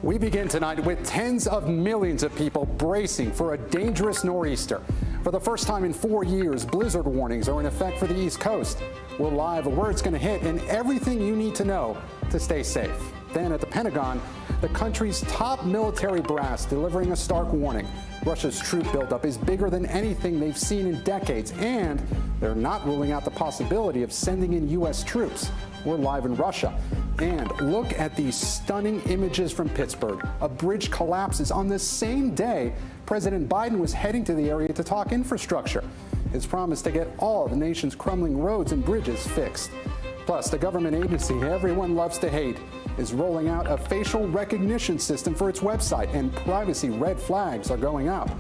We begin tonight with tens of millions of people bracing for a dangerous nor'easter. For the first time in 4 years, blizzard warnings are in effect for the East Coast. We're live where it's going to hit and everything you need to know to stay safe. Then at the Pentagon, the country's top military brass delivering a stark warning. Russia's troop buildup is bigger than anything they've seen in decades, and they're not ruling out the possibility of sending in U.S. troops. We're live in Russia. And look at these stunning images from Pittsburgh. A bridge collapses on the same day President Biden was heading to the area to talk infrastructure. His promise to get all of the nation's crumbling roads and bridges fixed. Plus, the government agency everyone loves to hate is rolling out a facial recognition system for its website, and privacy red flags are going up.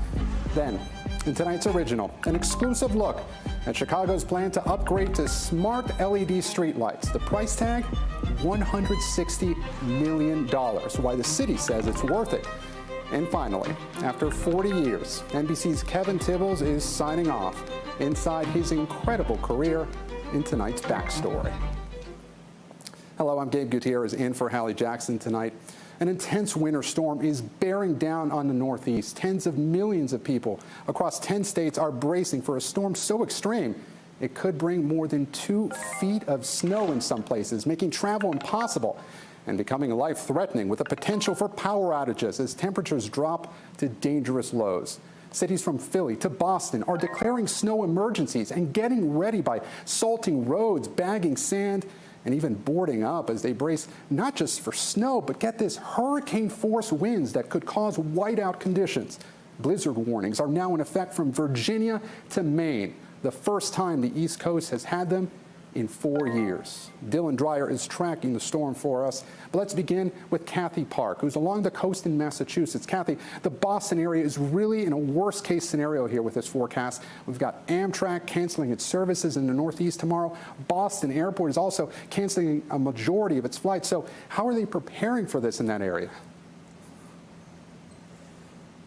Then, in tonight's original, an exclusive look at Chicago's plan to upgrade to smart LED streetlights. The price tag, $160 million. Why the city says it's worth it. And finally, after 40 years, NBC's Kevin Tibbles is signing off inside his incredible career in tonight's backstory. Hello, I'm Gabe Gutierrez in for Hallie Jackson tonight. An intense winter storm is bearing down on the Northeast. Tens of millions of people across 10 states are bracing for a storm so extreme it could bring more than 2 feet of snow in some places, making travel impossible and becoming life-threatening with the potential for power outages as temperatures drop to dangerous lows. Cities from Philly to Boston are declaring snow emergencies and getting ready by salting roads, bagging sand, and even boarding up as they brace not just for snow, but get this, hurricane-force winds that could cause whiteout conditions. Blizzard warnings are now in effect from Virginia to Maine, the first time the East Coast has had them in 4 years. Dylan Dreyer is tracking the storm for us. But let's begin with Kathy Park, who's along the coast in Massachusetts. Kathy, the Boston area is really in a worst-case scenario here with this forecast. We've got Amtrak canceling its services in the Northeast tomorrow. Boston Airport is also canceling a majority of its flights. So how are they preparing for this in that area?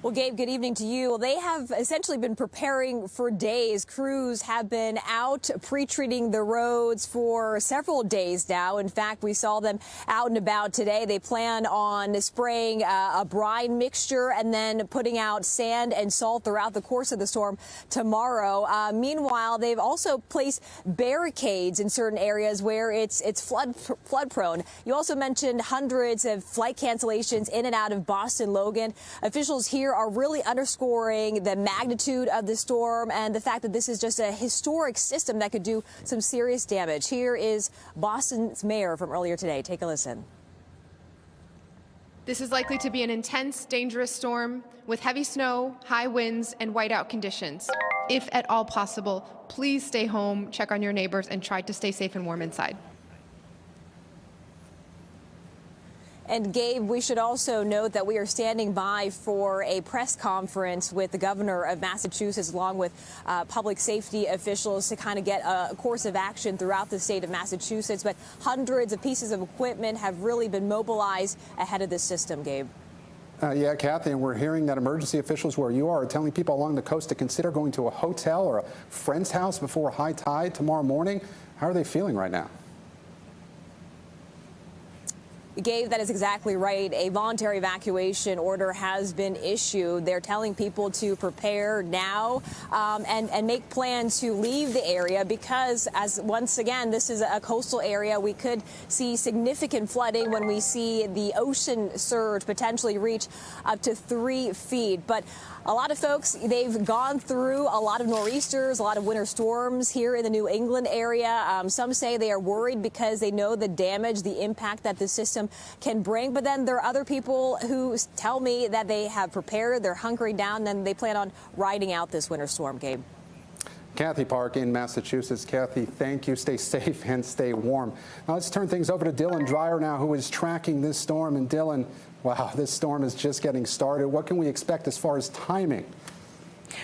Well, Gabe, good evening to you. Well, they have essentially been preparing for days. Crews have been out pre-treating the roads for several days now. In fact, we saw them out and about today. They plan on spraying a brine mixture and then putting out sand and salt throughout the course of the storm tomorrow. Meanwhile, they've also placed barricades in certain areas where it's flood prone. You also mentioned hundreds of flight cancellations in and out of Boston Logan. Officials here are really underscoring the magnitude of the storm and the fact that this is just a historic system that could do some serious damage. Here is Boston's mayor from earlier today. Take a listen. This is likely to be an intense, dangerous storm with heavy snow, high winds, and whiteout conditions. If at all possible, please stay home, check on your neighbors, and try to stay safe and warm inside. And Gabe, we should also note that we are standing by for a press conference with the governor of Massachusetts, along with public safety officials, to kind of get a course of action throughout the state of Massachusetts. But hundreds of pieces of equipment have really been mobilized ahead of this system, Gabe. Yeah, Kathy, and we're hearing that emergency officials where you are telling people along the coast to consider going to a hotel or a friend's house before high tide tomorrow morning. How are they feeling right now? Gabe, that is exactly right. A voluntary evacuation order has been issued. They're telling people to prepare now and make plans to leave the area because, as once again, this is a coastal area. We could see significant flooding when we see the ocean surge potentially reach up to 3 feet. But a lot of folks, they've gone through a lot of nor'easters, a lot of winter storms here in the New England area. Some say they are worried because they know the damage, the impact that the system can bring. But then there are other people who tell me that they have prepared, they're hunkering down, and they plan on riding out this winter storm, Gabe. Kathy Park in Massachusetts. Kathy, thank you. Stay safe and stay warm. Now let's turn things over to Dylan Dreyer now, who is tracking this storm. And Dylan, wow, this storm is just getting started. What can we expect as far as timing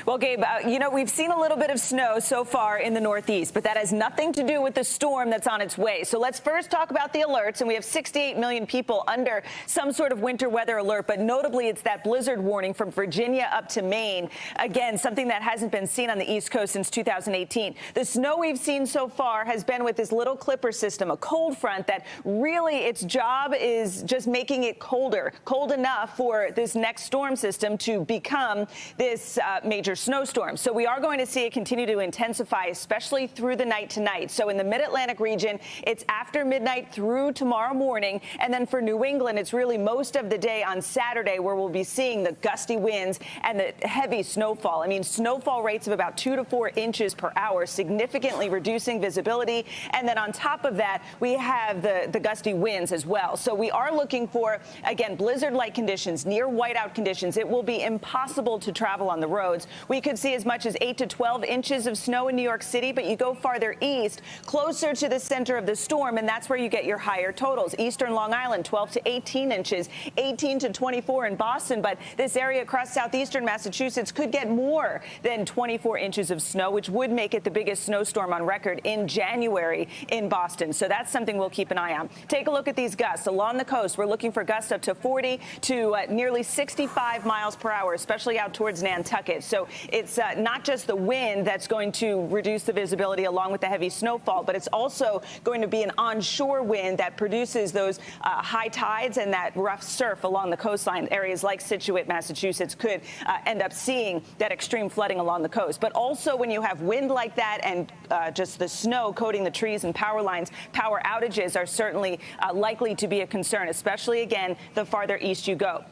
Well, Gabe, you know, we've seen a little bit of snow so far in the Northeast, but that has nothing to do with the storm that's on its way. So let's first talk about the alerts. And we have 68 million people under some sort of winter weather alert. But notably, it's that blizzard warning from Virginia up to Maine. Again, something that hasn't been seen on the East Coast since 2018. The snow we've seen so far has been with this little clipper system, a cold front that really its job is just making it colder, cold enough for this next storm system to become this major snowstorm. So we are going to see it continue to intensify, especially through the night tonight. So in the mid-Atlantic region, it's after midnight through tomorrow morning. And then for New England, it's really most of the day on Saturday where we'll be seeing the gusty winds and the heavy snowfall. I mean, snowfall rates of about 2 to 4 inches per hour, significantly reducing visibility. And then on top of that, we have the gusty winds as well. So we are looking for, again, blizzard-like conditions, near whiteout conditions. It will be impossible to travel on the roads. We could see as much as 8 to 12 inches of snow in New York City, but you go farther east, closer to the center of the storm, and that's where you get your higher totals. Eastern Long Island, 12 to 18 inches, 18 to 24 in Boston, but this area across southeastern Massachusetts could get more than 24 inches of snow, which would make it the biggest snowstorm on record in January in Boston. So that's something we'll keep an eye on. Take a look at these gusts. Along the coast, we're looking for gusts up to 40 to nearly 65 miles per hour, especially out towards Nantucket. So it's not just the wind that's going to reduce the visibility along with the heavy snowfall, but it's also going to be an onshore wind that produces those high tides and that rough surf along the coastline. Areas like Scituate, Massachusetts could end up seeing that extreme flooding along the coast. But also when you have wind like that and just the snow coating the trees and power lines, power outages are certainly likely to be a concern, especially, again, the farther east you go.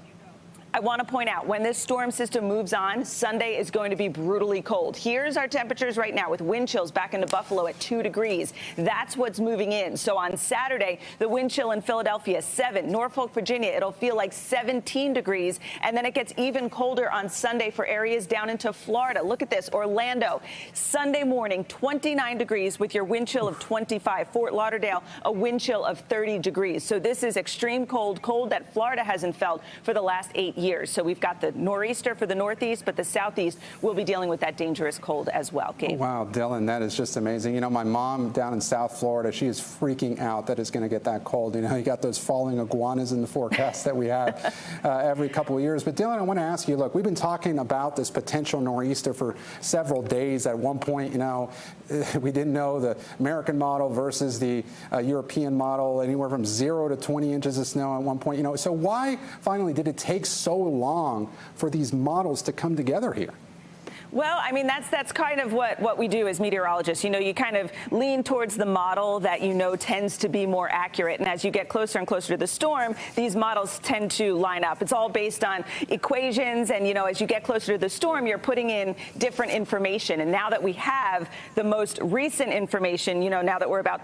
I want to point out, when this storm system moves on, Sunday is going to be brutally cold. Here's our temperatures right now with wind chills back into Buffalo at 2 degrees. That's what's moving in. So on Saturday, the wind chill in Philadelphia, 7. Norfolk, Virginia, it'll feel like 17 degrees. And then it gets even colder on Sunday for areas down into Florida. Look at this. Orlando, Sunday morning, 29 degrees with your wind chill of 25. Fort Lauderdale, a wind chill of 30 degrees. So this is extreme cold, cold that Florida hasn't felt for the last 8 years. So we've got the nor'easter for the Northeast, but the Southeast will be dealing with that dangerous cold as well. Gabe. Wow, Dylan, that is just amazing. You know, my mom down in South Florida, she is freaking out that it's going to get that cold. You know, you got those falling iguanas in the forecast that we have every couple of years. But Dylan, I want to ask you, look, we've been talking about this potential nor'easter for several days. At one point, you know, we didn't know the American model versus the European model, anywhere from 0 to 20 inches of snow at one point. You know, so why finally did it take so long for these models to come together here? Well, I mean, that's kind of what we do as meteorologists. You know, you kind of lean towards the model that you know tends to be more accurate. And as you get closer and closer to the storm, these models tend to line up. It's all based on equations. And, you know, as you get closer to the storm, you're putting in different information. And now that we have the most recent information, you know, now that we're about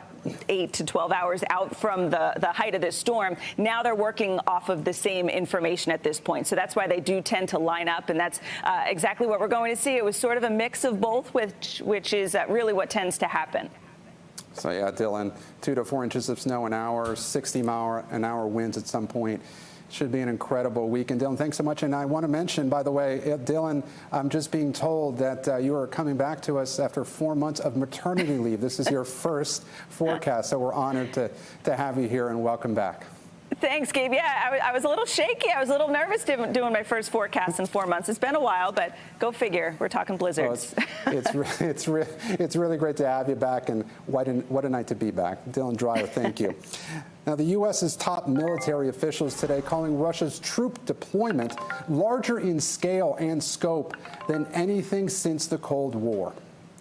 8 to 12 hours out from the height of this storm, now they're working off of the same information at this point. So that's why they do tend to line up. And that's exactly what we're going to see. It was sort of a mix of both, which is really what tends to happen. So, yeah, Dylan, 2 to 4 inches of snow an hour, 60-mile-an-hour winds at some point. Should be an incredible weekend. Dylan, thanks so much. And I want to mention, by the way, Dylan, I'm just being told that you are coming back to us after 4 months of maternity leave. This is your first forecast, so we're honored to have you here, and welcome back. Thanks, Gabe. Yeah, I was a little shaky. I was a little nervous doing my first forecast in 4 months. It's been a while, but go figure. We're talking blizzards. Well, it's really great to have you back, and what a night to be back. Dylan Dreyer, thank you. Now, the U.S.'s top military officials today calling Russia's troop deployment larger in scale and scope than anything since the Cold War.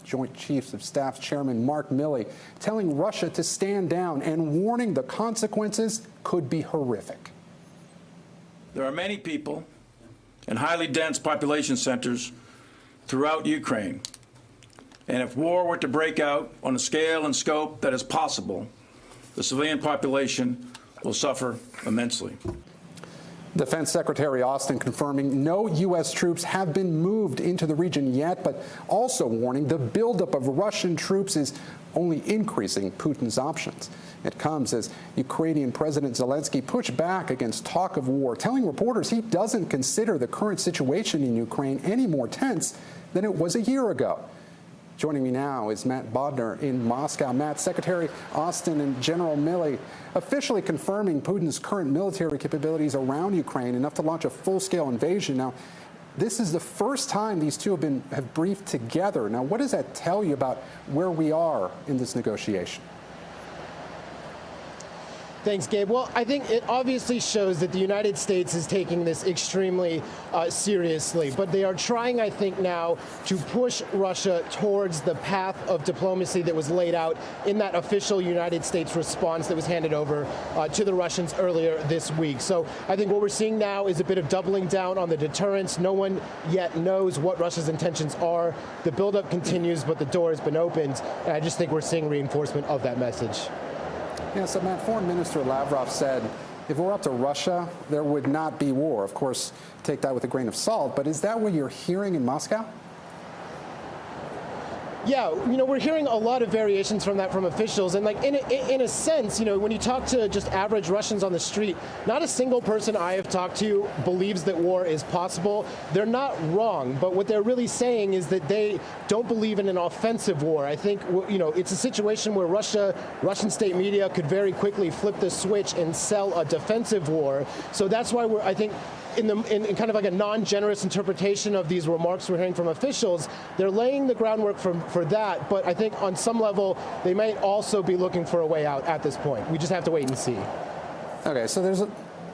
Joint Chiefs of Staff Chairman Mark Milley telling Russia to stand down and warning the consequences could be horrific. There are many people in highly dense population centers throughout Ukraine. And if war were to break out on a scale and scope that is possible, the civilian population will suffer immensely. Defense Secretary Austin confirming no U.S. troops have been moved into the region yet, but also warning the buildup of Russian troops is only increasing Putin's options. It comes as Ukrainian President Zelensky pushed back against talk of war, telling reporters he doesn't consider the current situation in Ukraine any more tense than it was a year ago. Joining me now is Matt Bodner in Moscow. Matt, Secretary Austin and General Milley officially confirming Putin's current military capabilities around Ukraine, enough to launch a full-scale invasion. Now, this is the first time these two have briefed together. Now, what does that tell you about where we are in this negotiation? Thanks, Gabe. Well, I think it obviously shows that the United States is taking this extremely seriously, but they are trying, I think, now to push Russia towards the path of diplomacy that was laid out in that official United States response that was handed over to the Russians earlier this week. So I think what we're seeing now is a bit of doubling down on the deterrence. No one yet knows what Russia's intentions are. The buildup continues, but the door has been opened, and I just think we're seeing reinforcement of that message. Yeah, so Matt, Foreign Minister Lavrov said if it were up to Russia, there would not be war. Of course, take that with a grain of salt, but is that what you're hearing in Moscow? Yeah, we're hearing a lot of variations from that from officials. And like in a sense, when you talk to just average Russians on the street, not a single person I have talked to believes that war is possible. They're not wrong, but what they're really saying is that they don't believe in an offensive war. I think, it's a situation where Russian state media could very quickly flip the switch and sell a defensive war. So that's why I think, in kind of like a non-generous interpretation of these remarks we're hearing from officials, they're laying the groundwork for that. But I think on some level, they might also be looking for a way out at this point. We just have to wait and see. Okay, so there's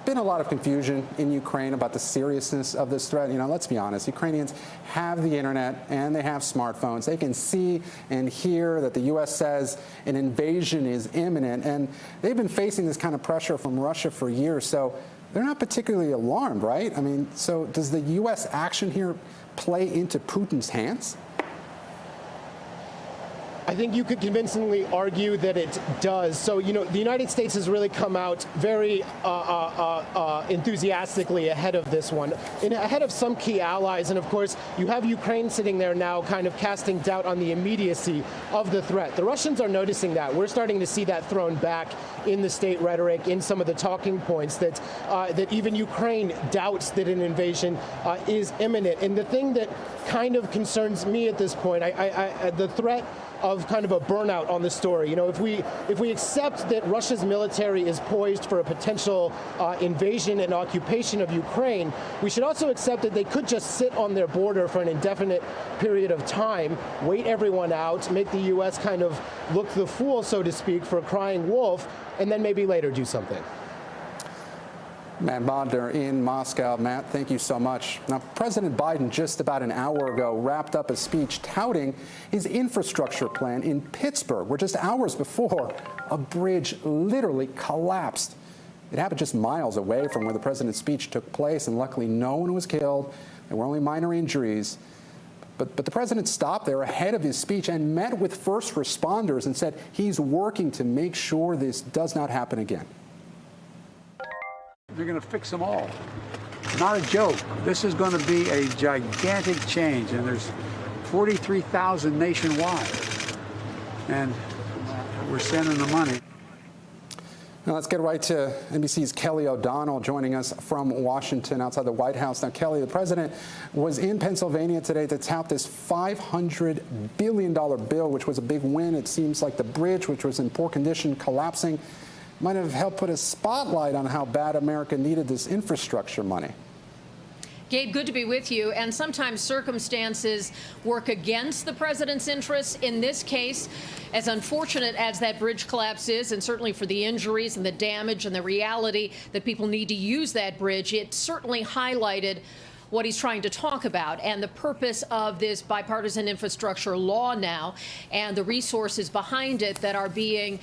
been a lot of confusion in Ukraine about the seriousness of this threat. Let's be honest, Ukrainians have the internet and they have smartphones. They can see and hear that the U.S. says an invasion is imminent, and they've been facing this kind of pressure from Russia for years. So they're not particularly alarmed, right? So does the U.S. action here play into Putin's hands? I think you could convincingly argue that it does. So, the United States has really come out very enthusiastically ahead of this one, and ahead of some key allies. And of course, you have Ukraine sitting there now kind of casting doubt on the immediacy of the threat. The Russians are noticing that. We're starting to see that thrown back in the state rhetoric, in some of the talking points, that even Ukraine doubts that an invasion is imminent. And the thing that kind of concerns me at this point, the threat of kind of a burnout on the story. If we accept that Russia's military is poised for a potential invasion and occupation of Ukraine, we should also accept that they could just sit on their border for an indefinite period of time, wait everyone out, make the U.S. kind of look the fool, so to speak, for crying wolf, and then maybe later do something. Matt Bodner in Moscow. Matt, thank you so much. Now, President Biden just about an hour ago wrapped up a speech touting his infrastructure plan in Pittsburgh, where just hours before, a bridge literally collapsed. It happened just miles away from where the president's speech took place, and luckily no one was killed. There were only minor injuries. But the president stopped there ahead of his speech and met with first responders and said he's working to make sure this does not happen again. They're going to fix them all. Not a joke. This is going to be a gigantic change, and there's 43,000 nationwide, and we're sending the money. Now let's get right to NBC's Kelly O'Donnell joining us from Washington outside the White House. Now, Kelly, the president was in Pennsylvania today to tout this $500 billion bill, which was a big win. It seems like the bridge, which was in poor condition, collapsing, might have helped put a spotlight on how bad America needed this infrastructure money. Gabe, good to be with you. And sometimes circumstances work against the president's interests. In this case, as unfortunate as that bridge collapse is, and certainly for the injuries and the damage and the reality that people need to use that bridge, it certainly highlighted what he's trying to talk about and the purpose of this bipartisan infrastructure law now and the resources behind it that are being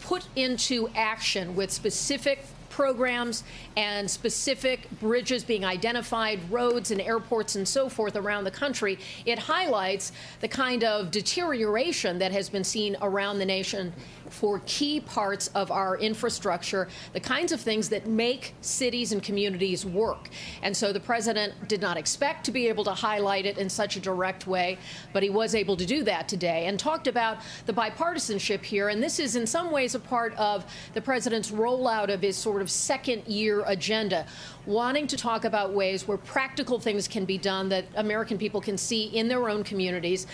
put into action with specific programs and specific bridges being identified, roads and airports and so forth around the country. It highlights the kind of deterioration that has been seen around the nation for key parts of our infrastructure, the kinds of things that make cities and communities work. And so the president did not expect to be able to highlight it in such a direct way, but he was able to do that today and talked about the bipartisanship here. And this is in some ways a part of the president's rollout of his sort of second-year agenda, wanting to talk about ways where practical things can be done that American people can see in their own communities.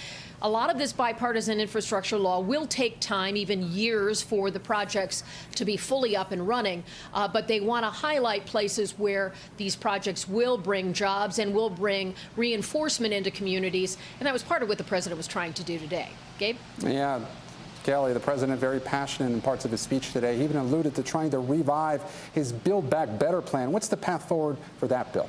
A lot of this bipartisan infrastructure law will take time, even years, for the projects to be fully up and running, but they want to highlight places where these projects will bring jobs and will bring reinforcement into communities, and that was part of what the president was trying to do today. Gabe? Yeah. Kelly, the president, very passionate in parts of his speech today. He even alluded to trying to revive his Build Back Better plan. What's the path forward for that bill?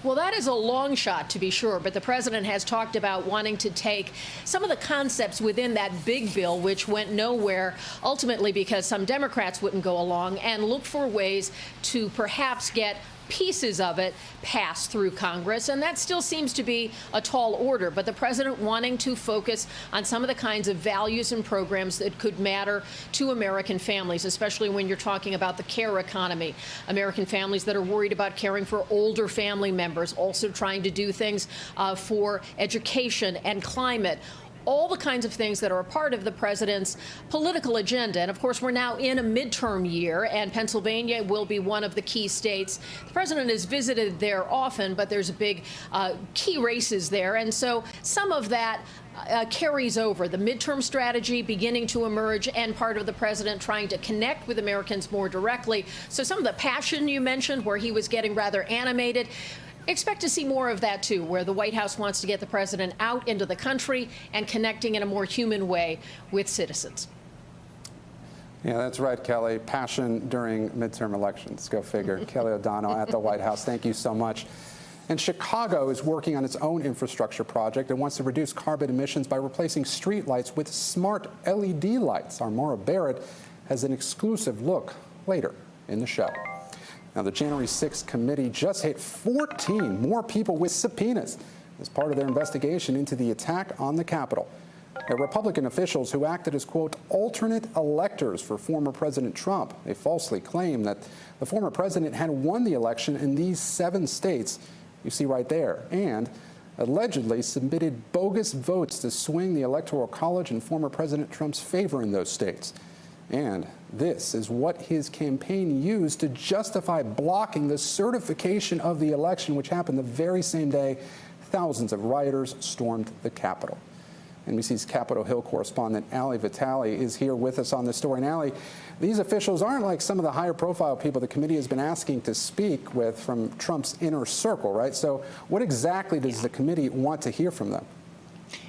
Well, that is a long shot, to be sure, but the president has talked about wanting to take some of the concepts within that big bill, which went nowhere, ultimately because some Democrats wouldn't go along, and look for ways to perhaps get pieces of it passed through Congress, and that still seems to be a tall order. But the president wanting to focus on some of the kinds of values and programs that could matter to American families, especially when you're talking about the care economy. American families that are worried about caring for older family members, also trying to do things for education and climate. All the kinds of things that are a part of the president's political agenda. And of course, we're now in a midterm year, and Pennsylvania will be one of the key states. The president has visited there often, but there's a big key races there. And so some of that carries over. The midterm strategy beginning to emerge, and part of the president trying to connect with Americans more directly. So some of the passion you mentioned, where he was getting rather animated, expect to see more of that, too, where the White House wants to get the president out into the country and connecting in a more human way with citizens. Yeah, that's right, Kelly. Passion during midterm elections. Go figure. Kelly O'Donnell at the White House. Thank you so much. And Chicago is working on its own infrastructure project and wants to reduce carbon emissions by replacing streetlights with smart LED lights. Our Maura Barrett has an exclusive look later in the show. Now, the January 6th committee just hit 14 more people with subpoenas as part of their investigation into the attack on the Capitol. They're Republican officials who acted as, quote, alternate electors for former President Trump. They falsely claim that the former president had won the election in these 7 states you see right there, and allegedly submitted bogus votes to swing the Electoral College in former President Trump's favor in those states. And this is what his campaign used to justify blocking the certification of the election, which happened the very same day thousands of rioters stormed the Capitol. NBC's Capitol Hill correspondent Hallie Vitale is here with us on this story. And Hallie, these officials aren't like some of the higher profile people the committee has been asking to speak with from Trump's inner circle, right? So what exactly does the committee want to hear from them?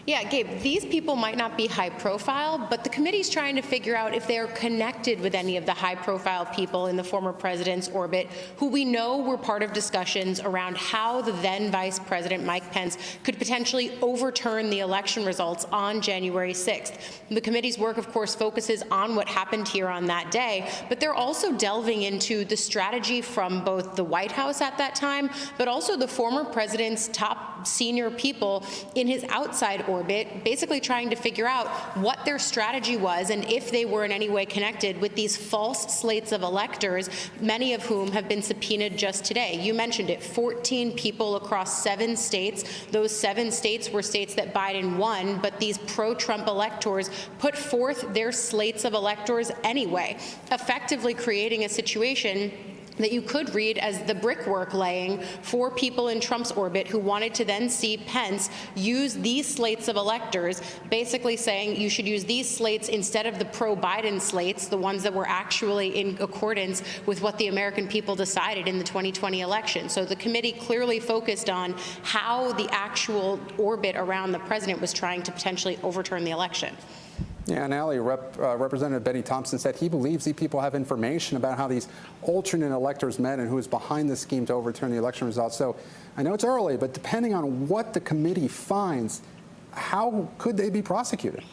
Yeah, Gabe, these people might not be high profile, but the committee's trying to figure out if they're connected with any of the high profile people in the former president's orbit who we know were part of discussions around how the then Vice President Mike Pence could potentially overturn the election results on January 6th. The committee's work, of course, focuses on what happened here on that day, but they're also delving into the strategy from both the White House at that time, but also the former president's top senior people in his outside orbit, basically trying to figure out what their strategy was and if they were in any way connected with these false slates of electors, many of whom have been subpoenaed just today. You mentioned it, 14 people across 7 states. Those 7 states were states that Biden won, but these pro-Trump electors put forth their slates of electors anyway, effectively creating a situation that you could read as the brickwork laying for people in Trump's orbit who wanted to then see Pence use these slates of electors, basically saying you should use these slates instead of the pro-Biden slates, the ones that were actually in accordance with what the American people decided in the 2020 election. So the committee clearly focused on how the actual orbit around the president was trying to potentially overturn the election. Yeah, and Hallie, Representative Benny Thompson said he believes these people have information about how these alternate electors met and who is behind the scheme to overturn the election results. So I know it's early, but depending on what the committee finds, how could they be prosecuted?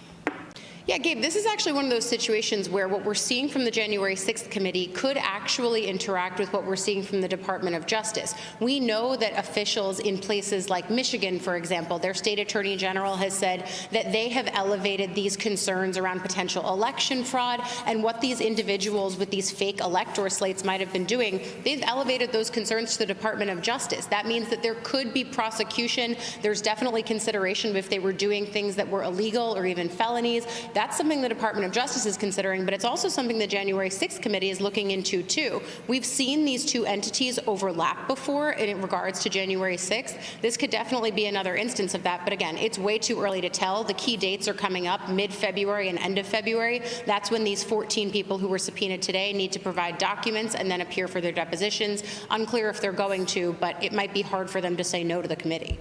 Yeah, Gabe, this is actually one of those situations where what we're seeing from the January 6th committee could actually interact with what we're seeing from the Department of Justice. We know that officials in places like Michigan, for example, their state attorney general has said that they have elevated these concerns around potential election fraud and what these individuals with these fake elector slates might have been doing. They've elevated those concerns to the Department of Justice. That means that there could be prosecution. There's definitely consideration of if they were doing things that were illegal or even felonies. That's something the Department of Justice is considering, but it's also something the January 6th committee is looking into, too. We've seen these two entities overlap before in regards to January 6th. This could definitely be another instance of that, but again, it's way too early to tell. The key dates are coming up mid-February and end of February. That's when these 14 people who were subpoenaed today need to provide documents and then appear for their depositions. Unclear if they're going to, but it might be hard for them to say no to the committee.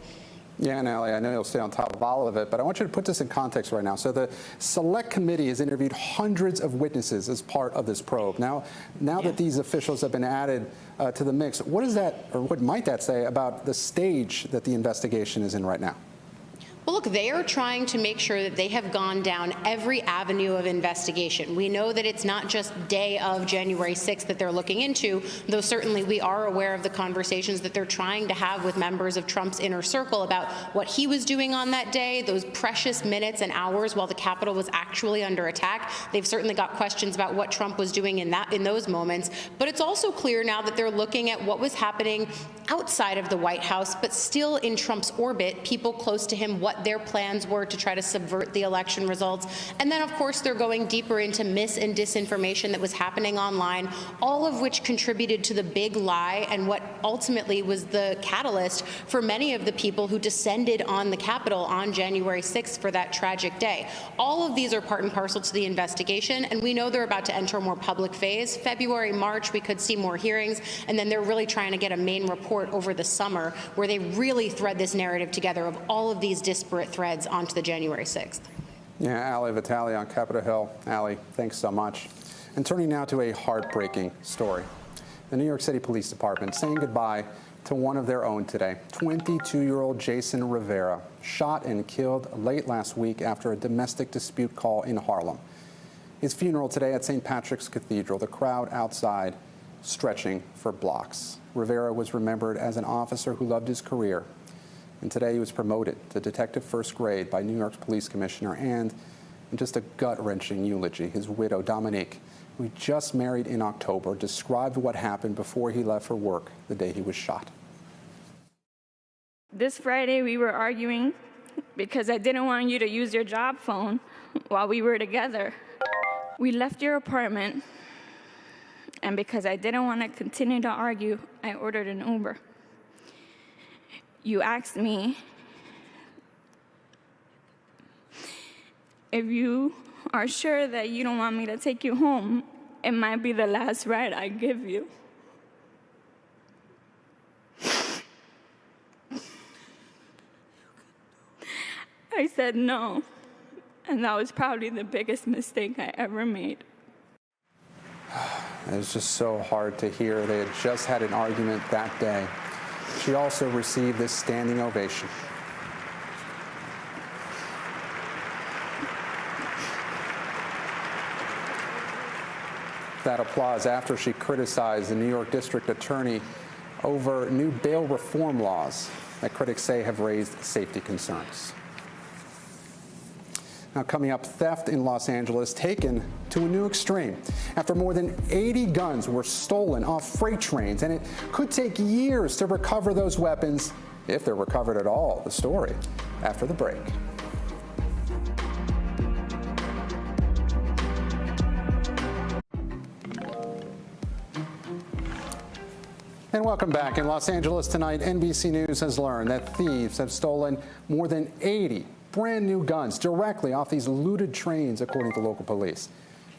Yeah, and Hallie, I know you'll stay on top of all of it, but I want you to put this in context right now. So the Select Committee has interviewed hundreds of witnesses as part of this probe. Now that these officials have been added to the mix, what is that, or what might that say about the stage that the investigation is in right now? Well, look, they are trying to make sure that they have gone down every avenue of investigation. We know that it's not just day of January 6th that they're looking into, though certainly we are aware of the conversations that they're trying to have with members of Trump's inner circle about what he was doing on that day, those precious minutes and hours while the Capitol was actually under attack. They've certainly got questions about what Trump was doing in those moments. But it's also clear now that they're looking at what was happening outside of the White House, but still in Trump's orbit, people close to him, what their plans were to try to subvert the election results. And then, of course, they're going deeper into mis and disinformation that was happening online, all of which contributed to the big lie and what ultimately was the catalyst for many of the people who descended on the Capitol on January 6th for that tragic day. All of these are part and parcel to the investigation, and we know they're about to enter a more public phase. February, March, we could see more hearings, and then they're really trying to get a main report over the summer where they really thread this narrative together of all of these disparate threads onto the January 6th. Yeah, Hallie Vitale on Capitol Hill. Hallie, thanks so much. And turning now to a heartbreaking story. The New York City Police Department saying goodbye to one of their own today. 22-year-old Jason Rivera, shot and killed late last week after a domestic dispute call in Harlem. His funeral today at St. Patrick's Cathedral, the crowd outside stretching for blocks. Rivera was remembered as an officer who loved his career. And today he was promoted to Detective First Grade by New York's Police Commissioner, and in just a gut-wrenching eulogy, his widow, Dominique, who he just married in October, described what happened before he left for work the day he was shot. This Friday we were arguing because I didn't want you to use your job phone while we were together. We left your apartment, and because I didn't want to continue to argue, I ordered an Uber. You asked me if you are sure that you don't want me to take you home, it might be the last ride I give you. I said no, and that was probably the biggest mistake I ever made. It was just so hard to hear. They had just had an argument that day. She also received this standing ovation. That applause after she criticized the New York District Attorney over new bail reform laws that critics say have raised safety concerns. Now, coming up, theft in Los Angeles taken to a new extreme after more than 80 guns were stolen off freight trains, and it could take years to recover those weapons, if they're recovered at all. The story after the break. And welcome back. In Los Angeles tonight, NBC News has learned that thieves have stolen more than 80 brand new guns directly off these looted trains, according to local police.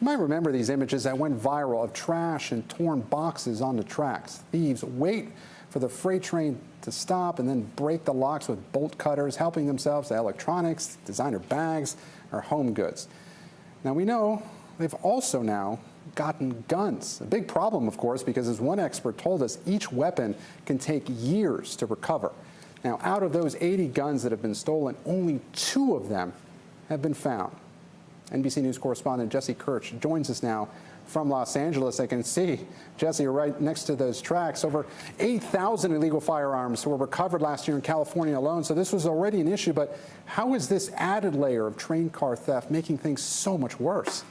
You might remember these images that went viral of trash and torn boxes on the tracks. Thieves wait for the freight train to stop and then break the locks with bolt cutters, helping themselves to electronics, designer bags, or home goods. Now, we know they've also now gotten guns. A big problem, of course, because as one expert told us, each weapon can take years to recover. Now, out of those 80 guns that have been stolen, only 2 of them have been found. NBC News correspondent Jesse Kirch joins us now from Los Angeles. I can see, Jesse, you're right next to those tracks. Over 8,000 illegal firearms were recovered last year in California alone, so this was already an issue. But how is this added layer of train car theft making things so much worse?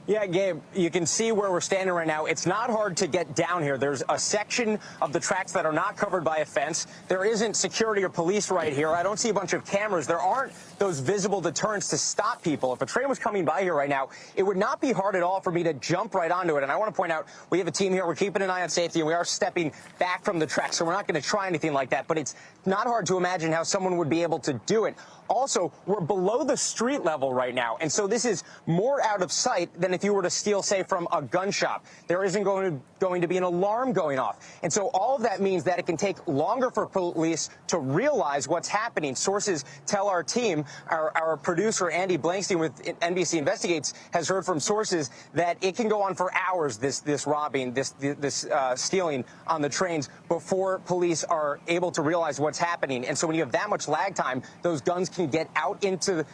Yeah, Gabe, you can see where we're standing right now. It's not hard to get down here. There's a section of the tracks that are not covered by a fence. There isn't security or police right here. I don't see a bunch of cameras. There aren't those visible deterrents to stop people. If a train was coming by here right now, it would not be hard at all for me to jump right onto it. And I want to point out, we have a team here. We're keeping an eye on safety, and we are stepping back from the tracks, so we're not going to try anything like that. But it's not hard to imagine how someone would be able to do it. Also, we're below the street level right now, and so this is more out of sight than if you were to steal, say, from a gun shop. There isn't going to be an alarm going off. And so all of that means that it can take longer for police to realize what's happening. Sources tell our team, our producer, Andy Blankstein with NBC Investigates, has heard from sources that it can go on for hours, this robbing, this stealing on the trains, before police are able to realize what's happening. And so when you have that much lag time, those guns can get out into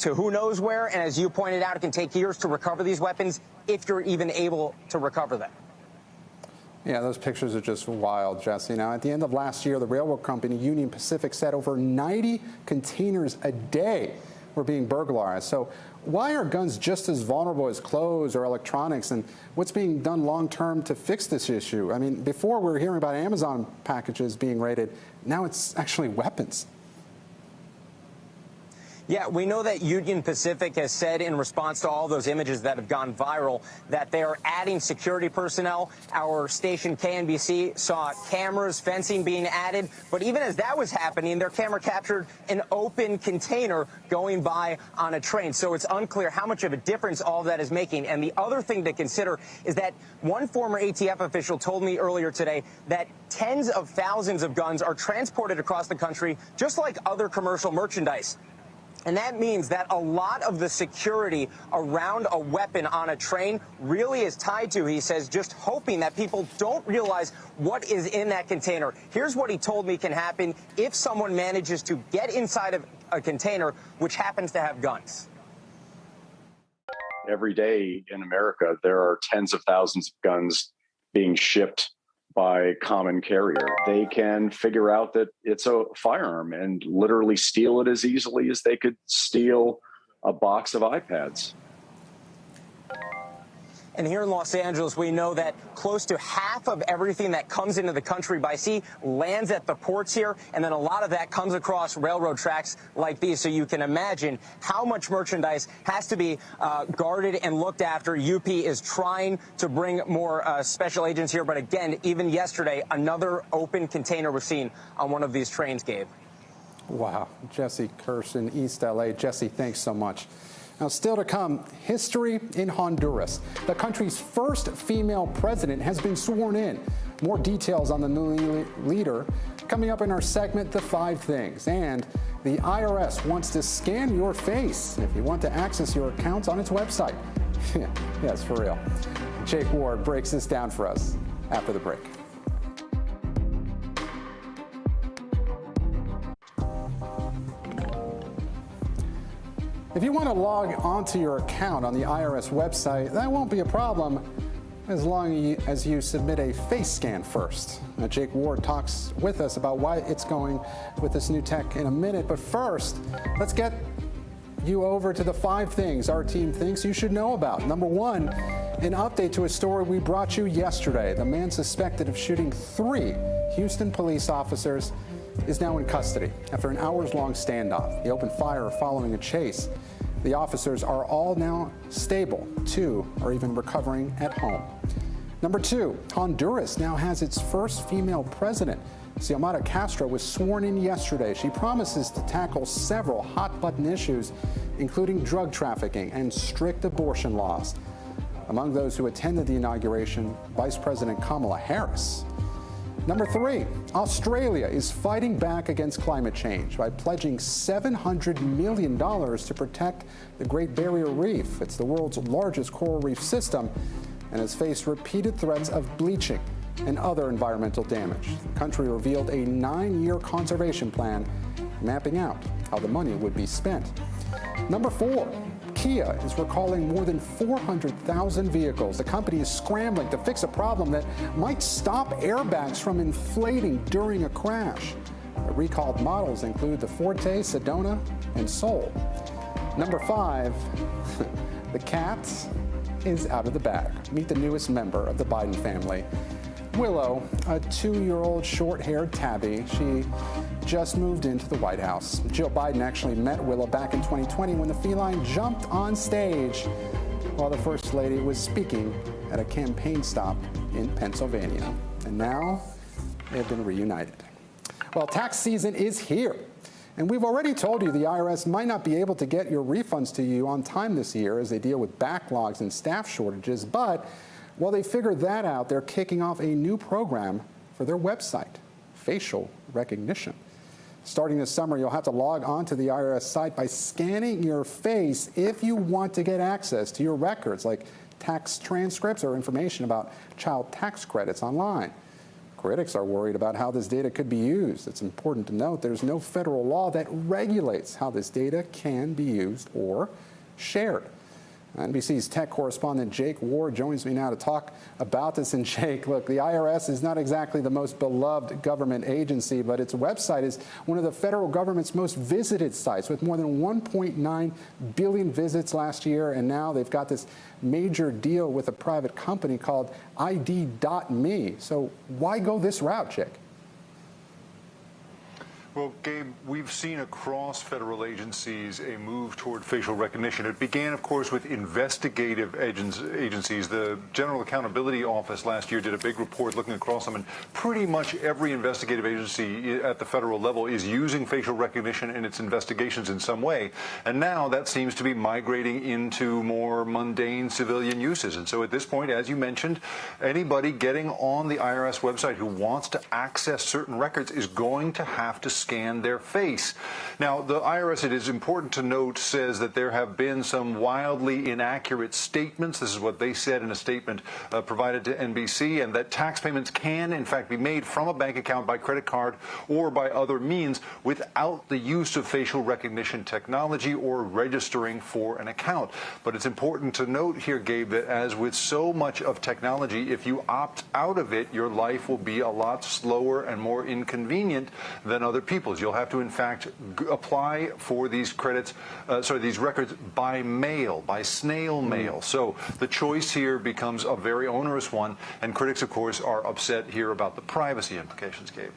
who knows where, and as you pointed out, it can take years to recover these weapons if you're even able to recover them. Yeah, those pictures are just wild, Jesse. Now, at the end of last year, the railroad company Union Pacific said over 90 containers a day were being burglarized. So why are guns just as vulnerable as clothes or electronics, and what's being done long-term to fix this issue? I mean, before we were hearing about Amazon packages being raided, now it's actually weapons. Yeah, we know that Union Pacific has said in response to all those images that have gone viral that they are adding security personnel. Our station KNBC saw cameras, fencing being added. But even as that was happening, their camera captured an open container going by on a train. So it's unclear how much of a difference all of that is making. And the other thing to consider is that one former ATF official told me earlier today that tens of thousands of guns are transported across the country just like other commercial merchandise. And that means that a lot of the security around a weapon on a train really is tied to, he says, just hoping that people don't realize what is in that container. Here's what he told me can happen if someone manages to get inside of a container which happens to have guns. Every day in America, there are tens of thousands of guns being shipped by common carrier. They can figure out that it's a firearm and literally steal it as easily as they could steal a box of iPads. And here in Los Angeles, we know that close to half of everything that comes into the country by sea lands at the ports here, and then a lot of that comes across railroad tracks like these. So you can imagine how much merchandise has to be guarded and looked after. UP is trying to bring more special agents here, but again, even yesterday, another open container was seen on one of these trains, Gabe. Wow. Jesse Kirch in East LA. Jesse, thanks so much. Now, still to come, history in Honduras. The country's first female president has been sworn in. More details on the new leader coming up in our segment, The 5 Things. And the IRS wants to scan your face if you want to access your accounts on its website. Yes, for real. Jake Ward breaks this down for us after the break. If you want to log onto your account on the IRS website, that won't be a problem as long as you submit a face scan first. Now, Jake Ward talks with us about why it's going with this new tech in a minute. But first, let's get you over to the 5 things our team thinks you should know about. Number 1, an update to a story we brought you yesterday. The man suspected of shooting 3 Houston police officers is now in custody after an hours-long standoff. He opened fire following a chase. The officers are all now stable. 2 are even recovering at home. Number 2, Honduras now has its first female president. Xiomara Castro was sworn in yesterday. She promises to tackle several hot-button issues, including drug trafficking and strict abortion laws. Among those who attended the inauguration, Vice President Kamala Harris. Number 3, Australia is fighting back against climate change by pledging $700 million to protect the Great Barrier Reef. It's the world's largest coral reef system and has faced repeated threats of bleaching and other environmental damage. The country revealed a 9-year conservation plan mapping out how the money would be spent. Number 4, Kia is recalling more than 400,000 vehicles. The company is scrambling to fix a problem that might stop airbags from inflating during a crash. The recalled models include the Forte, Sedona, and Soul. Number 5, the cat is out of the bag. Meet the newest member of the Biden family. Willow, a 2-year-old short-haired tabby. She just moved into the White House. Jill Biden actually met Willow back in 2020 when the feline jumped on stage while the First Lady was speaking at a campaign stop in Pennsylvania. And now they've been reunited. Well, tax season is here. And we've already told you the IRS might not be able to get your refunds to you on time this year as they deal with backlogs and staff shortages. But while they figure that out, they're kicking off a new program for their website, facial recognition. Starting this summer, you'll have to log on to the IRS site by scanning your face if you want to get access to your records, like tax transcripts or information about child tax credits online. Critics are worried about how this data could be used. It's important to note there's no federal law that regulates how this data can be used or shared. NBC's tech correspondent Jake Ward joins me now to talk about this. And Jake, look, the IRS is not exactly the most beloved government agency, but its website is one of the federal government's most visited sites, with more than 1.9 billion visits last year. And now they've got this major deal with a private company called ID.me. So why go this route, Jake? Well, Gabe, we've seen across federal agencies a move toward facial recognition. It began, of course, with investigative agencies. The General Accountability Office last year did a big report looking across them, and pretty much every investigative agency at the federal level is using facial recognition in its investigations in some way. And now that seems to be migrating into more mundane civilian uses. And so at this point, as you mentioned, anybody getting on the IRS website who wants to access certain records is going to have to scan their face. Now, the IRS, it is important to note, says that there have been some wildly inaccurate statements. This is what they said in a statement provided to NBC, and that tax payments can, in fact, be made from a bank account, by credit card, or by other means without the use of facial recognition technology or registering for an account. But it's important to note here, Gabe, that as with so much of technology, if you opt out of it, your life will be a lot slower and more inconvenient than other people's. You'll have to, in fact, apply for these credits, these records by mail, by snail mail. So the choice here becomes a very onerous one, and critics, of course, are upset here about the privacy implications, Gabe.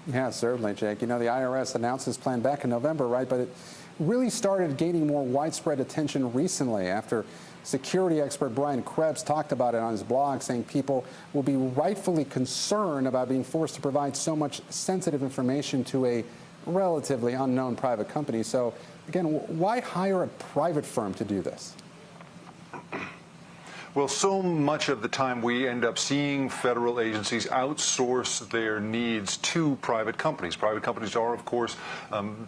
Yeah, certainly, Jake. You know, the IRS announced this plan back in November, right? But it really started gaining more widespread attention recently after security expert Brian Krebs talked about it on his blog, saying people will be rightfully concerned about being forced to provide so much sensitive information to a relatively unknown private company. So, again, why hire a private firm to do this? Well, so much of the time we end up seeing federal agencies outsource their needs to private companies. Private companies are, of course,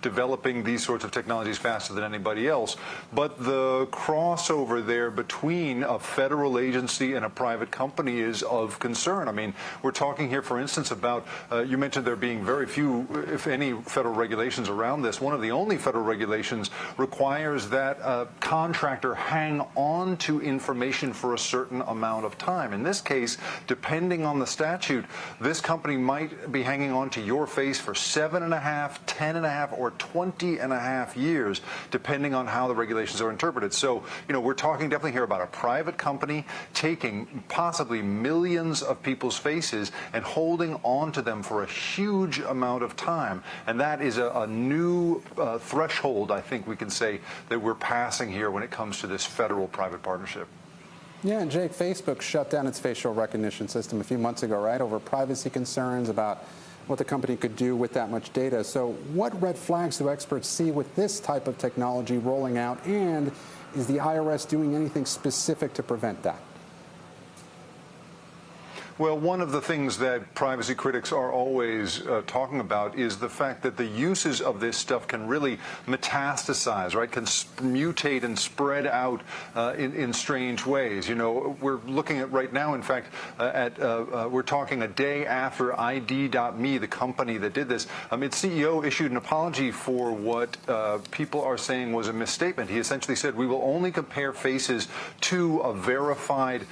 developing these sorts of technologies faster than anybody else. But the crossover there between a federal agency and a private company is of concern. I mean, we're talking here, for instance, about, you mentioned there being very few, if any, federal regulations around this. One of the only federal regulations requires that a contractor hang on to information for a certain amount of time. In this case, depending on the statute, this company might be hanging on to your face for 7.5, 10.5, or 20.5 years, depending on how the regulations are interpreted. So, you know, we're talking definitely here about a private company taking possibly millions of people's faces and holding on to them for a huge amount of time. And that is a new threshold, I think we can say, that we're passing here when it comes to this federal-private partnership. Yeah, and Jake, Facebook shut down its facial recognition system a few months ago, right, over privacy concerns about what the company could do with that much data. So what red flags do experts see with this type of technology rolling out, and is the IRS doing anything specific to prevent that? Well, one of the things that privacy critics are always talking about is the fact that the uses of this stuff can really metastasize, right? Can mutate and spread out in strange ways. You know, we're looking at right now, in fact, we're talking a day after ID.me, the company that did this. Its CEO issued an apology for what people are saying was a misstatement. He essentially said, we will only compare faces to a verified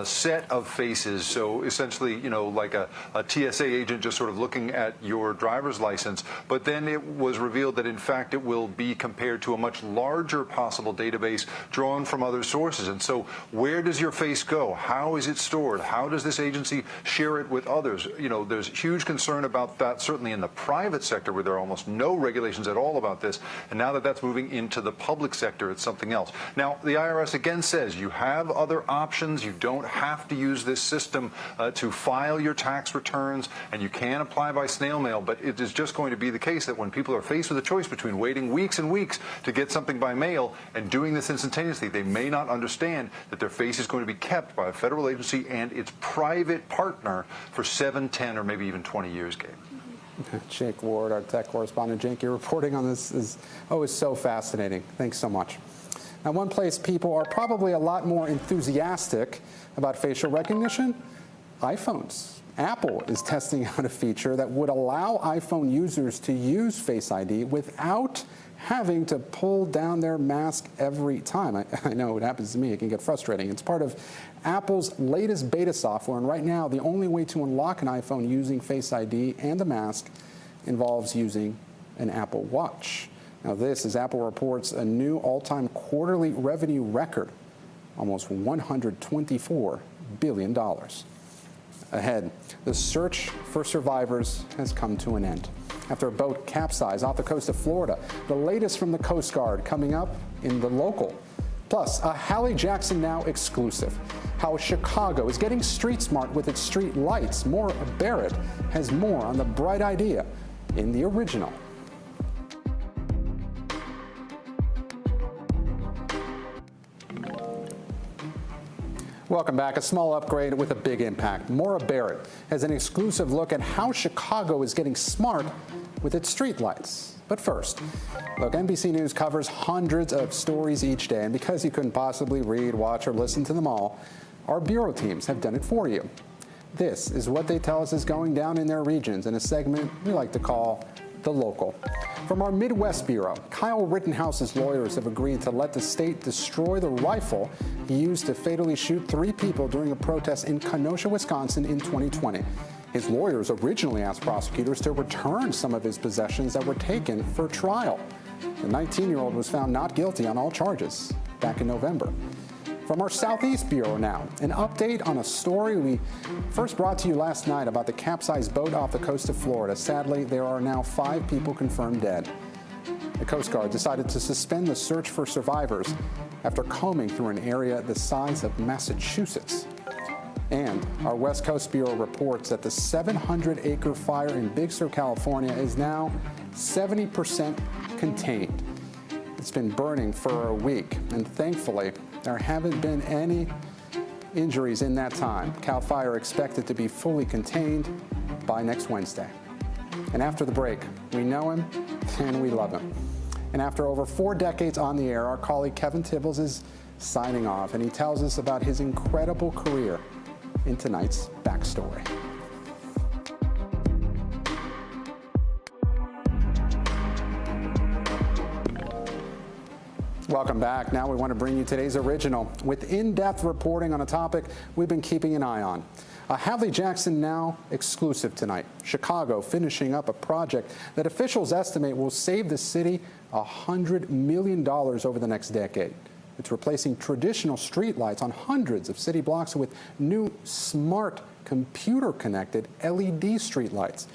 set of faces. So essentially, you know, like a TSA agent just sort of looking at your driver's license. But then it was revealed that, in fact, it will be compared to a much larger possible database drawn from other sources. And so where does your face go? How is it stored? How does this agency share it with others? You know, there's huge concern about that, certainly in the private sector, where there are almost no regulations at all about this. And now that that's moving into the public sector, it's something else. Now, the IRS again says you have other options. You don't have to use this system to file your tax returns, and you can apply by snail mail, but it is just going to be the case that when people are faced with a choice between waiting weeks and weeks to get something by mail and doing this instantaneously, they may not understand that their face is going to be kept by a federal agency and its private partner for 7, 10, or maybe even 20 years, Gabe. Jake Ward, our tech correspondent. Jake, your reporting on this is always so fascinating. Thanks so much. Now, one place people are probably a lot more enthusiastic about facial recognition: iPhones. Apple is testing out a feature that would allow iPhone users to use Face ID without having to pull down their mask every time. I know it happens to me. It can get frustrating. It's part of Apple's latest beta software, and right now the only way to unlock an iPhone using Face ID and the mask involves using an Apple Watch. Now this, as Apple reports, a new all-time quarterly revenue record, almost $124 billion. Ahead, the search for survivors has come to an end. After a boat capsized off the coast of Florida, the latest from the Coast Guard coming up in the local. Plus, a Hallie Jackson Now exclusive. How Chicago is getting street smart with its street lights. Maura Barrett has more on the bright idea in the original. Welcome back. A small upgrade with a big impact. Maura Barrett has an exclusive look at how Chicago is getting smart with its streetlights. But first, look, NBC News covers hundreds of stories each day, and because you couldn't possibly read, watch, or listen to them all, our bureau teams have done it for you. This is what they tell us is going down in their regions in a segment we like to call The Local. From our Midwest Bureau, Kyle Rittenhouse's lawyers have agreed to let the state destroy the rifle he used to fatally shoot 3 people during a protest in Kenosha, Wisconsin in 2020. His lawyers originally asked prosecutors to return some of his possessions that were taken for trial. The 19-year-old was found not guilty on all charges back in November. From our Southeast Bureau now, an update on a story we first brought to you last night about the capsized boat off the coast of Florida. Sadly, there are now 5 people confirmed dead. The Coast Guard decided to suspend the search for survivors after combing through an area the size of Massachusetts. And our West Coast Bureau reports that the 700-acre fire in Big Sur, California is now 70% contained. It's been burning for a week, and thankfully, there haven't been any injuries in that time. CAL FIRE expected to be fully contained by next Wednesday. And after the break, we know him and we love him. And after over 4 decades on the air, our colleague Kevin Tibbles is signing off, and he tells us about his incredible career in tonight's Backstory. Welcome back. Now we want to bring you today's original with in-depth reporting on a topic we've been keeping an eye on. A Hallie Jackson Now exclusive tonight. Chicago finishing up a project that officials estimate will save the city $100 million over the next decade. It's replacing traditional streetlights on hundreds of city blocks with new smart computer-connected LED streetlights.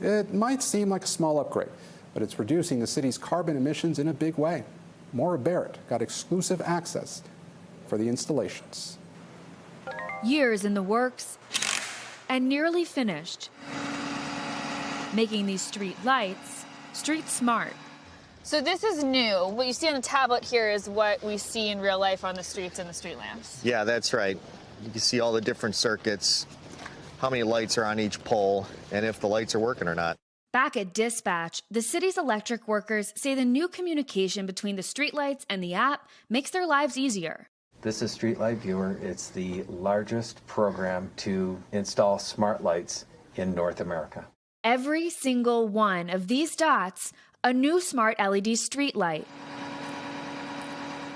It might seem like a small upgrade, but it's reducing the city's carbon emissions in a big way. Maura Barrett got exclusive access for the installations. Years in the works and nearly finished, making these street lights street smart. So this is new. What you see on the tablet here is what we see in real life on the streets and the street lamps. Yeah, that's right. You can see all the different circuits, how many lights are on each pole and if the lights are working or not. Back at dispatch, the city's electric workers say the new communication between the streetlights and the app makes their lives easier. This is Streetlight Viewer. It's the largest program to install smart lights in North America. Every single one of these dots, a new smart LED streetlight.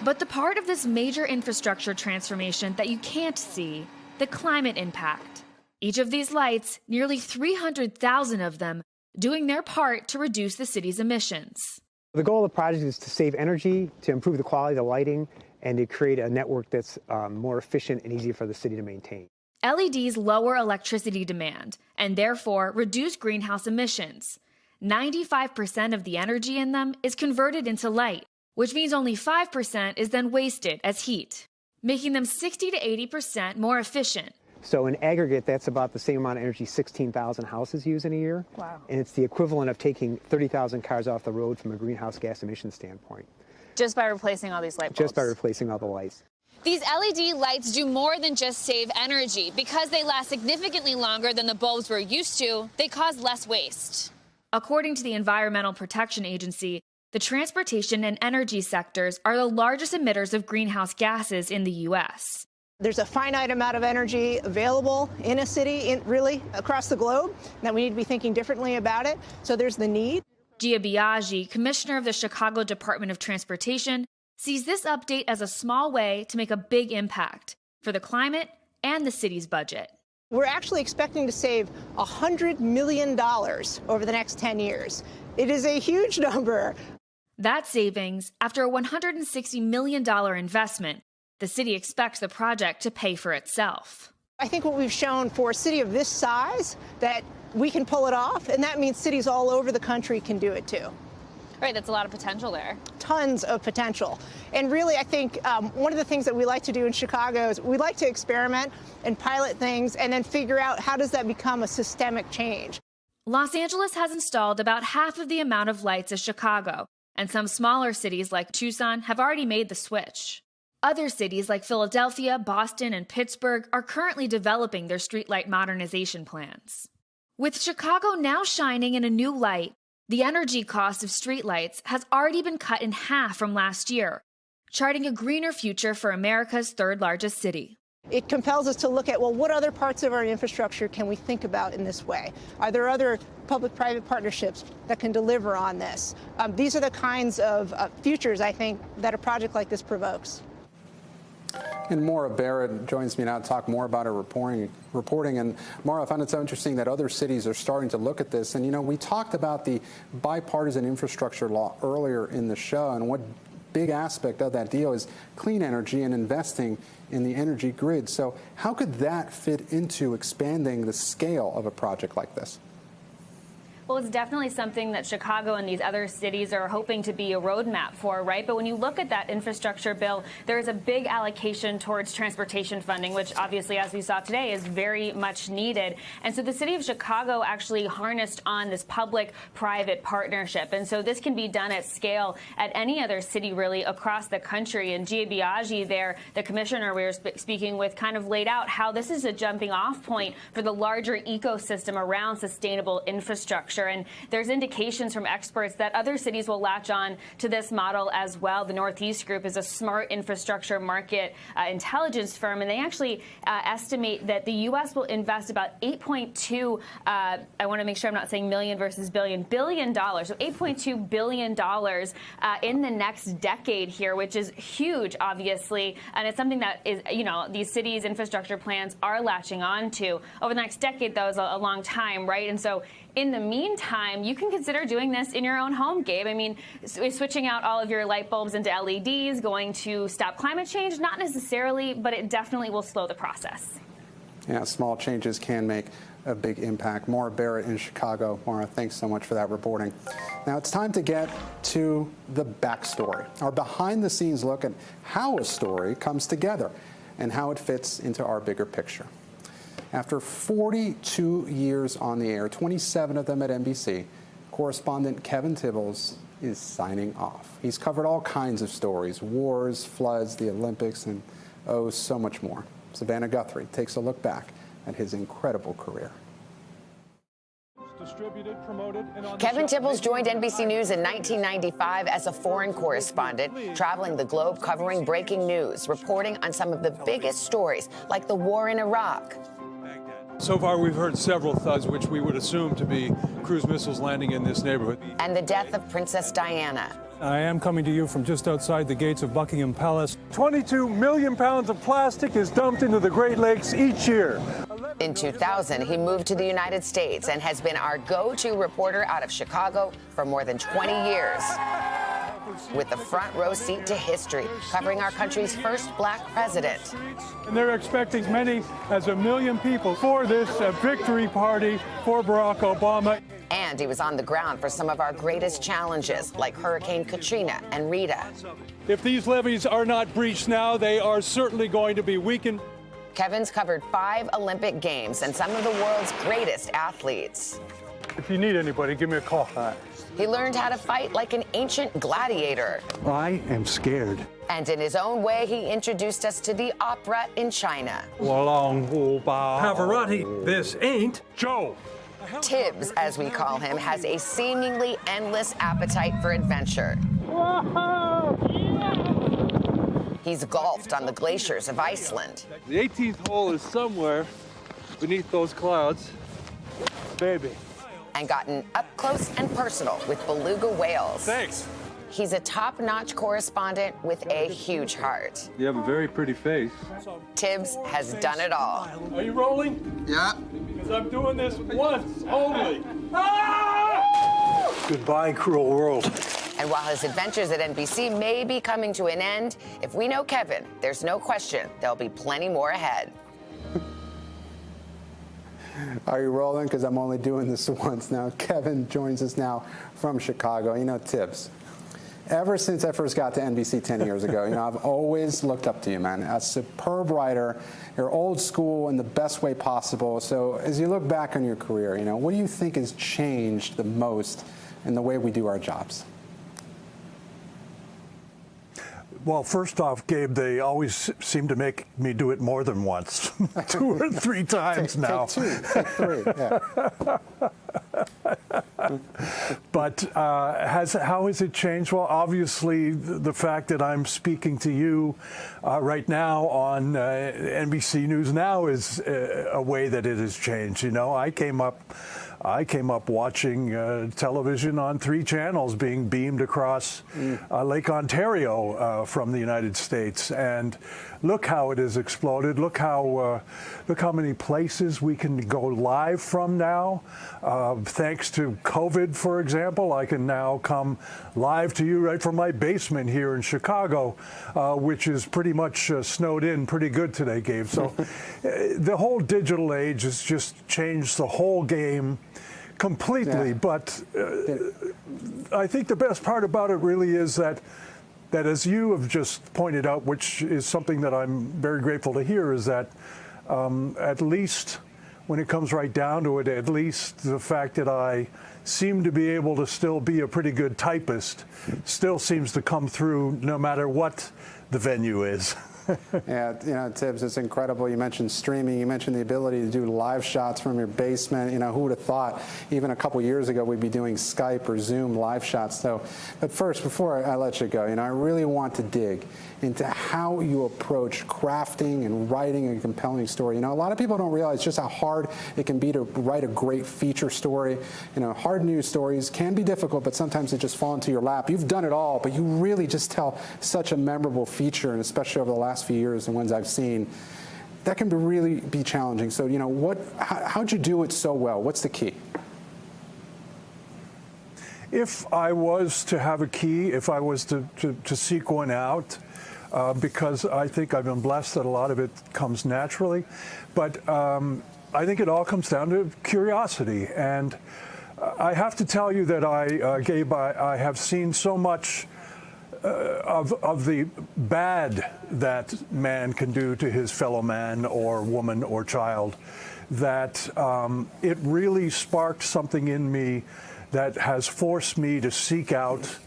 But the part of this major infrastructure transformation that you can't see, the climate impact. Each of these lights, nearly 300,000 of them, doing their part to reduce the city's emissions. The goal of the project is to save energy, to improve the quality of the lighting, and to create a network that's more efficient and easier for the city to maintain. LEDs lower electricity demand and therefore reduce greenhouse emissions. 95% of the energy in them is converted into light, which means only 5% is then wasted as heat, making them 60 to 80% more efficient. So in aggregate, that's about the same amount of energy 16,000 houses use in a year. Wow. And it's the equivalent of taking 30,000 cars off the road from a greenhouse gas emission standpoint. Just by replacing all these light bulbs? Just by replacing all the lights. These LED lights do more than just save energy. Because they last significantly longer than the bulbs we're used to, they cause less waste. According to the Environmental Protection Agency, the transportation and energy sectors are the largest emitters of greenhouse gases in the U.S. There's a finite amount of energy available in a city, really across the globe, that we need to be thinking differently about it. So there's the need. Gia Biaggi, commissioner of the Chicago Department of Transportation, sees this update as a small way to make a big impact for the climate and the city's budget. We're actually expecting to save $100 million over the next 10 years. It is a huge number. That savings, after a $160 million investment, the city expects the project to pay for itself. I think what we've shown for a city of this size, that we can pull it off, and that means cities all over the country can do it too. Right, that's a lot of potential there. Tons of potential. And really, I think one of the things that we like to do in Chicago is we like to experiment and pilot things and then figure out how does that become a systemic change. Los Angeles has installed about half of the amount of lights as Chicago, and some smaller cities like Tucson have already made the switch. Other cities like Philadelphia, Boston, and Pittsburgh are currently developing their streetlight modernization plans. With Chicago now shining in a new light, the energy cost of streetlights has already been cut in half from last year, charting a greener future for America's third largest city. It compels us to look at, well, what other parts of our infrastructure can we think about in this way? Are there other public-private partnerships that can deliver on this? These are the kinds of futures, I think, that a project like this provokes. And Maura Barrett joins me now to talk more about her reporting. And Maura, I found it so interesting that other cities are starting to look at this. And, you know, we talked about the bipartisan infrastructure law earlier in the show, and what big aspect of that deal is clean energy and investing in the energy grid. So how could that fit into expanding the scale of a project like this? Well, it's definitely something that Chicago and these other cities are hoping to be a roadmap for, right? But when you look at that infrastructure bill, there is a big allocation towards transportation funding, which obviously, as we saw today, is very much needed. And so the city of Chicago actually harnessed on this public-private partnership. And so this can be done at scale at any other city, really, across the country. And Gia Biaggi there, the commissioner we were speaking with, kind of laid out how this is a jumping-off point for the larger ecosystem around sustainable infrastructure. And there's indications from experts that other cities will latch on to this model as well. The Northeast Group is a smart infrastructure market intelligence firm, and they actually estimate that the U.S. will invest about $8.2, I want to make sure I'm not saying million versus billion, $billion, so $8.2 billion in the next decade here, which is huge, obviously. And it's something that is, you know, these cities' infrastructure plans are latching on to. Over the next decade, though, is a long time, right? And so in the meantime, you can consider doing this in your own home, Gabe. I mean, switching out all of your light bulbs into LEDs, going to stop climate change? Not necessarily, but it definitely will slow the process. Yeah, small changes can make a big impact. Maura Barrett in Chicago. Maura, thanks so much for that reporting. Now it's time to get to the backstory, our behind-the-scenes look at how a story comes together and how it fits into our bigger picture. After 42 years on the air, 27 of them at NBC, correspondent Kevin Tibbles is signing off. He's covered all kinds of stories, wars, floods, the Olympics, and oh, so much more. Savannah Guthrie takes a look back at his incredible career. Kevin Tibbles joined NBC News in 1995 as a foreign correspondent, traveling the globe covering breaking news, reporting on some of the biggest stories, like the war in Iraq. So far, we've heard several thuds, which we would assume to be cruise missiles landing in this neighborhood. And the death of Princess Diana. I am coming to you from just outside the gates of Buckingham Palace. 22 million pounds of plastic is dumped into the Great Lakes each year. In 2000, he moved to the United States and has been our go-to reporter out of Chicago for more than 20 years. With the front row seat to history, covering our country's first black president. And they're expecting as many as 1 million people for this victory party for Barack Obama. And he was on the ground for some of our greatest challenges, like Hurricane Katrina and Rita. If these levees are not breached now, they are certainly going to be weakened. Kevin's covered 5 Olympic Games and some of the world's greatest athletes. If you need anybody, give me a call. He learned how to fight like an ancient gladiator. I am scared. And in his own way, he introduced us to the opera in China. Pavarotti, this ain't Joe. Tibbs, as we call him, has a seemingly endless appetite for adventure. He's golfed on the glaciers of Iceland. The 18th hole is somewhere beneath those clouds. Baby. And gotten up close and personal with beluga whales. Thanks. He's a top-notch correspondent with a huge heart. You have a very pretty face. Tibbs has done it all. Are you rolling? Yeah. Because I'm doing this once only. Ah! Goodbye, cruel world. And while his adventures at NBC may be coming to an end, if we know Kevin, there's no question there'll be plenty more ahead. Are you rolling? Because I'm only doing this once now. Kevin joins us now from Chicago. You know, Tibbs, ever since I first got to NBC 10 years ago, I've always looked up to you, man. A superb writer. You're old school in the best way possible. So as you look back on your career, what do you think has changed the most in the way we do our jobs? Well, first off, Gabe, they always seem to make me do it more than once, 2 or 3 times now. Take 3, yeah. But how has it changed? Well, obviously, the fact that I'm speaking to you right now on NBC News Now is a way that it has changed. I came up watching television on 3 channels being beamed across Lake Ontario from the United States, and look how it has exploded. Look how many places we can go live from now. Thanks to COVID, for example, I can now come live to you right from my basement here in Chicago, which is pretty much snowed in pretty good today, Gabe. So the whole digital age has just changed the whole game completely. Yeah. But I think the best part about it really is that as you have just pointed out, which is something that I'm very grateful to hear, is that at least when it comes right down to it, at least the fact that I seem to be able to still be a pretty good typist still seems to come through no matter what the venue is. Yeah, Tibbs, it's incredible. You mentioned streaming. You mentioned the ability to do live shots from your basement. Who would have thought even a couple years ago we'd be doing Skype or Zoom live shots. So, but first, before I let you go, I really want to dig into how you approach crafting and writing a compelling story. A lot of people don't realize just how hard it can be to write a great feature story. Hard news stories can be difficult, but sometimes they just fall into your lap. You've done it all, but you really just tell such a memorable feature, and especially over the last few years, the ones I've seen, that can really be challenging. So, how'd you do it so well? What's the key? If I was to have a key, if I was to seek one out, because I think I've been blessed that a lot of it comes naturally, but I think it all comes down to curiosity. And I have to tell you that Gabe, I have seen so much of the bad that man can do to his fellow man or woman or child, that it really sparked something in me that has forced me to seek out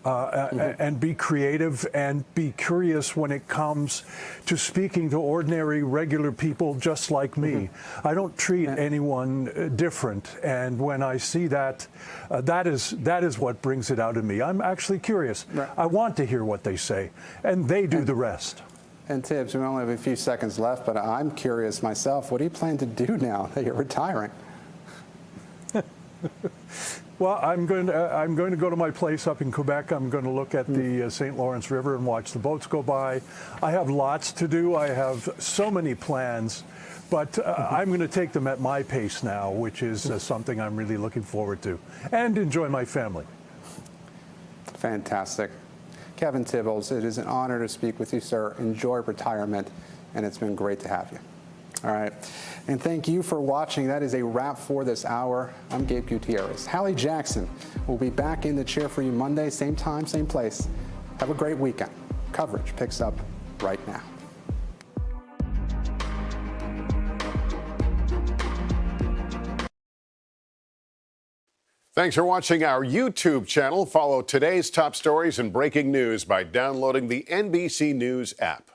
and be creative and be curious when it comes to speaking to ordinary, regular people just like me. I don't treat anyone different, and when I see that, that is what brings it out of me. I'm actually curious. I want to hear what they say, and they do the rest. And Tibbs, we only have a few seconds left, but I'm curious myself. What do you plan to do now that you're retiring? Well, I'm going to go to my place up in Quebec. I'm going to look at the St. Lawrence River and watch the boats go by. I have lots to do. I have so many plans, but I'm going to take them at my pace now, which is something I'm really looking forward to, and enjoy my family. Fantastic. Kevin Tibbles, it is an honor to speak with you, sir. Enjoy retirement, and it's been great to have you. All right. And thank you for watching. That is a wrap for this hour. I'm Gabe Gutierrez. Hallie Jackson will be back in the chair for you Monday, same time, same place. Have a great weekend. Coverage picks up right now. Thanks for watching our YouTube channel. Follow today's top stories and breaking news by downloading the NBC News app.